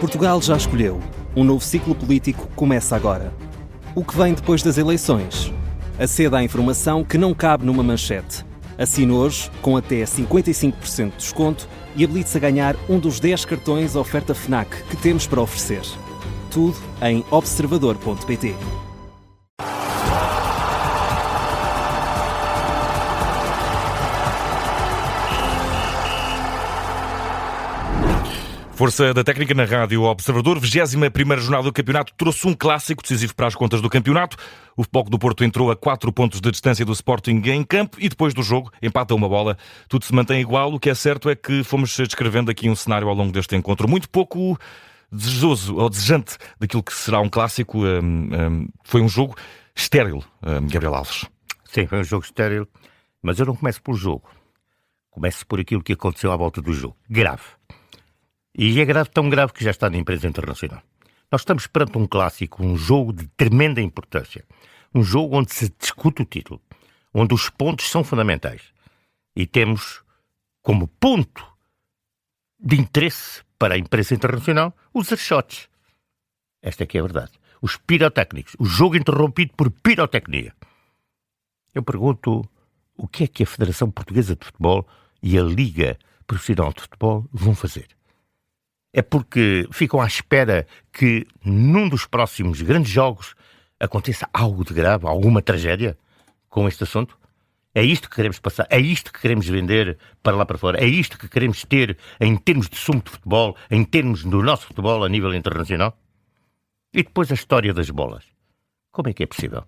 Portugal já escolheu. Um novo ciclo político começa agora. O que vem depois das eleições? Aceda à informação que não cabe numa manchete. Assine hoje, com até 55% de desconto, e habilite-se a ganhar um dos 10 cartões oferta FNAC que temos para oferecer. Tudo em observador.pt. Força da técnica na Rádio Observador. 21ª jornada do campeonato trouxe um clássico decisivo para as contas do campeonato. O Futebol do Porto entrou a 4 pontos de distância do Sporting em campo e depois do jogo empata uma bola. Tudo se mantém igual. O que é certo é que fomos descrevendo aqui um cenário ao longo deste encontro muito pouco desejoso ou desejante daquilo que será um clássico. Foi um jogo estéril, Gabriel Alves. Sim, foi um jogo estéril, mas eu não começo pelo jogo. Começo por aquilo que aconteceu à volta do jogo. Grave. E é grave, tão grave que já está na imprensa internacional. Nós estamos perante um clássico, um jogo de tremenda importância. Um jogo onde se discute o título, onde os pontos são fundamentais. E temos como ponto de interesse para a imprensa internacional os archotes. Esta é que é a verdade. Os pirotécnicos. O jogo interrompido por pirotecnia. Eu pergunto, o que é que a Federação Portuguesa de Futebol e a Liga Profissional de Futebol vão fazer? É porque ficam à espera que num dos próximos grandes jogos aconteça algo de grave, alguma tragédia com este assunto? É isto que queremos passar? É isto que queremos vender para lá para fora? É isto que queremos ter em termos de sumo de futebol, em termos do nosso futebol a nível internacional? E depois a história das bolas. Como é que é possível?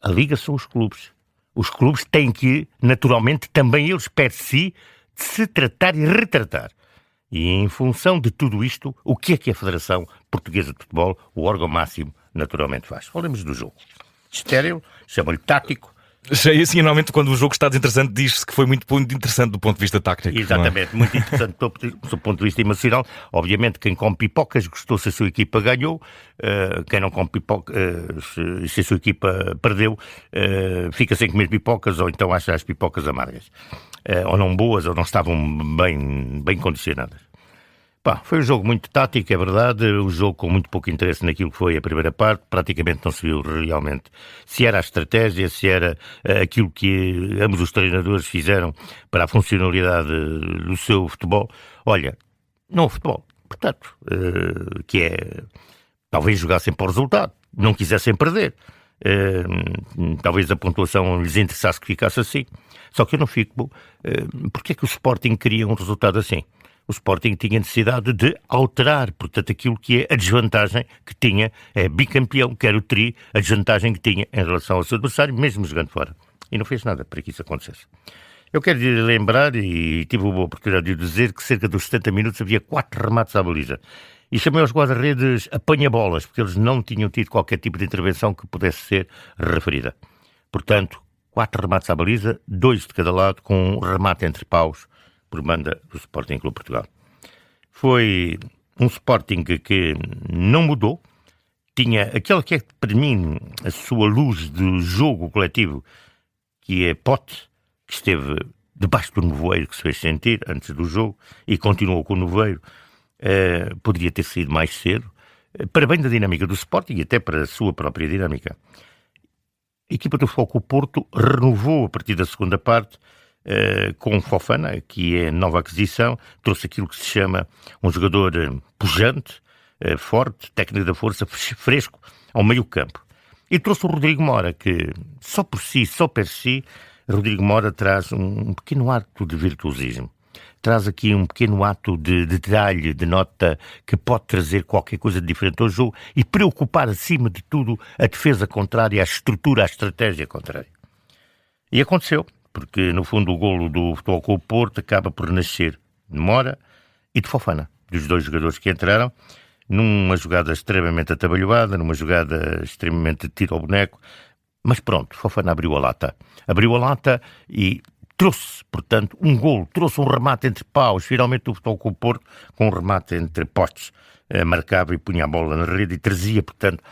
A Liga são os clubes. Os clubes têm que, naturalmente, também eles per si, de se tratar e retratar. E em função de tudo isto, o que é que a Federação Portuguesa de Futebol, o órgão máximo, naturalmente faz? Falemos do jogo. Estéril, chama-lhe tático. Assim, normalmente quando o jogo está desinteressante diz-se que foi muito interessante do ponto de vista tático. Exatamente, muito interessante do ponto de vista emocional. Obviamente quem come pipocas gostou se a sua equipa ganhou, quem não come pipocas, se a sua equipa perdeu, fica sem comer pipocas ou então acha as pipocas amargas. Ou não boas, ou não estavam bem condicionadas. Foi um jogo muito tático, é verdade, um jogo com muito pouco interesse naquilo que foi a primeira parte, praticamente não se viu realmente se era a estratégia, se era aquilo que ambos os treinadores fizeram para a funcionalidade do seu futebol. Olha, não o futebol, portanto, que é, talvez jogassem para o resultado, não quisessem perder. Talvez a pontuação lhes interessasse que ficasse assim. Só que eu não fico. Porque é que o Sporting queria um resultado assim? O Sporting tinha necessidade de alterar, portanto, aquilo que é a desvantagem que tinha, é bicampeão, que era o tri, a desvantagem que tinha em relação ao seu adversário, mesmo jogando fora. E não fez nada para que isso acontecesse. Eu quero lhe lembrar, e tive a oportunidade de dizer, que cerca dos 70 minutos havia 4 remates à baliza. E chamei aos guarda-redes apanha-bolas, porque eles não tinham tido qualquer tipo de intervenção que pudesse ser referida. Portanto, 4 remates à baliza, 2 de cada lado, com um remate entre paus, por banda do Sporting Clube Portugal. Foi um Sporting que não mudou, tinha aquela que é, para mim, a sua luz de jogo coletivo, que é Pote, que esteve debaixo do nevoeiro que se fez sentir antes do jogo e continuou com o nevoeiro. Poderia ter saído mais cedo, para bem da dinâmica do Sporting e até para a sua própria dinâmica. A equipa do Futebol Clube Porto renovou a partir da segunda parte com o Fofana, que é nova aquisição, trouxe aquilo que se chama um jogador pujante, forte, técnico da força, fresco, ao meio campo. E trouxe o Rodrigo Mora, que só per si, Rodrigo Mora traz um pequeno ato de virtuosismo. Traz aqui um pequeno ato de detalhe, de nota, que pode trazer qualquer coisa de diferente ao jogo e preocupar, acima de tudo, a defesa contrária, a estrutura, a estratégia contrária. E aconteceu, porque, no fundo, o golo do Futebol Clube Porto acaba por nascer de Mora e de Fofana, dos dois jogadores que entraram, numa jogada extremamente atabalhoada, numa jogada extremamente de tiro ao boneco, mas pronto, Fofana abriu a lata e trouxe, portanto, um golo, trouxe um remate entre paus, finalmente o Futebol Clube Porto, com um remate entre postes, marcava e punha a bola na rede e trazia, portanto,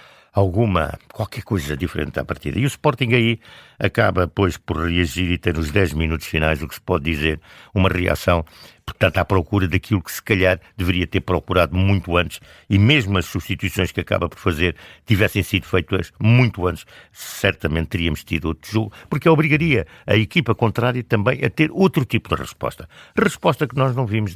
qualquer coisa diferente à partida. E o Sporting aí acaba, pois, por reagir e ter nos 10 minutos finais, o que se pode dizer, uma reação portanto, à procura daquilo que se calhar deveria ter procurado muito antes, e mesmo as substituições que acaba por fazer tivessem sido feitas muito antes, certamente teríamos tido outro jogo, porque obrigaria a equipa contrária também a ter outro tipo de resposta. Resposta que nós não vimos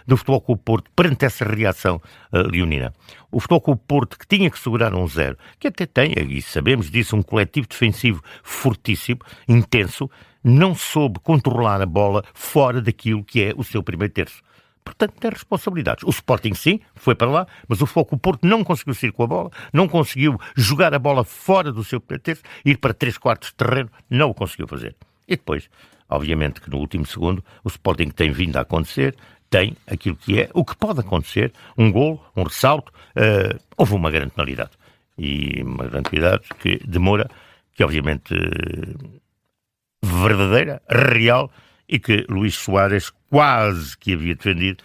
do Futebol Clube Porto perante essa reação leonina. O Futebol Clube Porto, que tinha que segurar 1-0, que até tem, e sabemos disso, um coletivo defensivo fortíssimo, intenso, não soube controlar a bola fora daquilo que é o seu primeiro terço. Portanto, tem responsabilidades. O Sporting, sim, foi para lá, mas o Futebol Clube Porto não conseguiu sair com a bola, não conseguiu jogar a bola fora do seu primeiro terço, ir para 3/4 de terreno, não o conseguiu fazer. E depois, obviamente que no último segundo, o Sporting tem vindo a acontecer, tem aquilo que é, o que pode acontecer, um golo, um ressalto, houve uma grande penalidade. E uma grande penalidade que demora, que obviamente verdadeira, real, e que Luís Soares quase que havia defendido,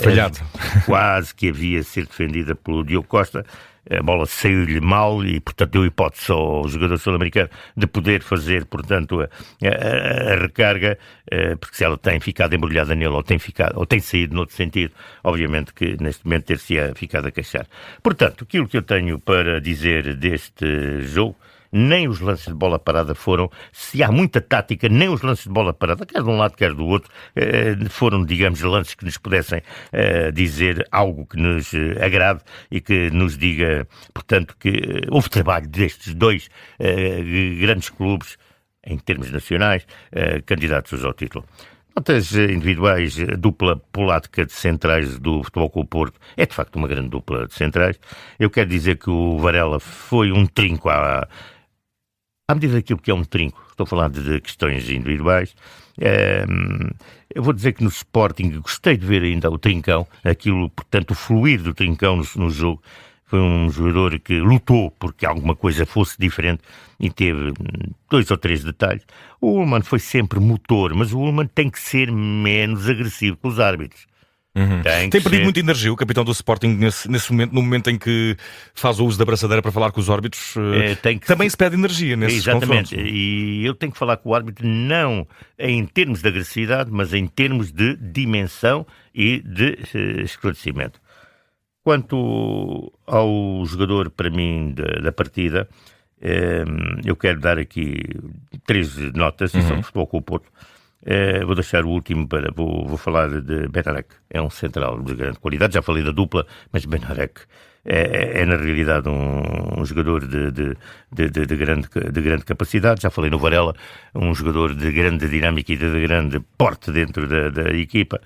falhado. Quase que havia sido defendida pelo Diogo Costa. A bola saiu-lhe mal e, portanto, deu hipótese ao jogador sul-americano de poder fazer, portanto, a recarga, porque se ela tem ficado embrulhada nele ou tem saído noutro sentido, obviamente que neste momento ter-se-ia ficado a queixar. Portanto, aquilo que eu tenho para dizer deste jogo, nem os lances de bola parada foram, se há muita tática, nem os lances de bola parada, quer de um lado, quer do outro, foram, digamos, lances que nos pudessem dizer algo que nos agrade e que nos diga, portanto, que houve trabalho destes dois grandes clubes, em termos nacionais, candidatos ao título. Notas individuais, dupla polática de centrais do Futebol Clube Porto, é de facto uma grande dupla de centrais. Eu quero dizer que o Varela foi um trinco à medida daquilo que é um trinco. Estou a falar de questões individuais. Eu vou dizer que no Sporting gostei de ver ainda o trincão, aquilo, portanto, o fluir do trincão no jogo. Foi um jogador que lutou porque alguma coisa fosse diferente e teve 2 ou 3 detalhes. O Ullmann foi sempre motor, mas o Ullmann tem que ser menos agressivo com os árbitros. Tem perdido muita energia o capitão do Sporting nesse momento, no momento em que faz o uso da braçadeira para falar com os árbitros. Também se pede energia nesses confrontos. Exatamente, e eu tenho que falar com o árbitro não em termos de agressividade, mas em termos de dimensão e de esclarecimento. Quanto ao jogador, para mim, da partida, eu quero dar aqui 3 notas, e são do Futebol Clube Porto. Vou deixar o último vou falar de Benarek. É um central de grande qualidade, já falei da dupla, mas Benarek é na realidade um jogador de grande capacidade. Já falei no Varela, um jogador de grande dinâmica e de grande porte dentro da equipa.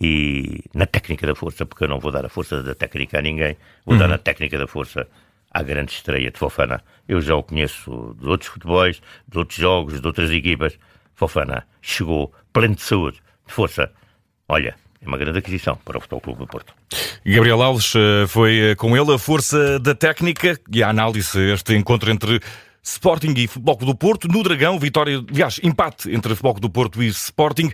E na técnica da força, porque eu não vou dar a força da técnica a ninguém, vou dar na técnica da força à grande estreia de Fofana. Eu já o conheço de outros futebols, de outros jogos, de outras equipas. Fofana chegou pleno de saúde, de força. Olha, é uma grande aquisição para o Futebol Clube do Porto. Gabriel Alves, foi com ele a força da técnica e a análise, este encontro entre Sporting e Futebol Clube do Porto. No Dragão, empate entre Futebol Clube do Porto e Sporting.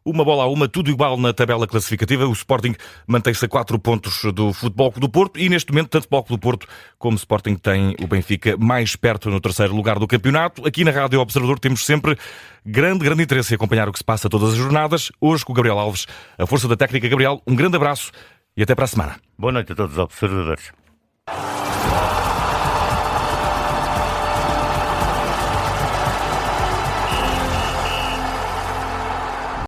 1-1, tudo igual na tabela classificativa. O Sporting mantém-se a 4 pontos do Futebol Clube do Porto e neste momento tanto o Futebol Clube do Porto como o Sporting tem o Benfica mais perto no 3º lugar do campeonato. Aqui na Rádio Observador temos sempre grande interesse em acompanhar o que se passa todas as jornadas. Hoje com o Gabriel Alves, a força da técnica. Gabriel, um grande abraço e até para a semana. Boa noite a todos os observadores.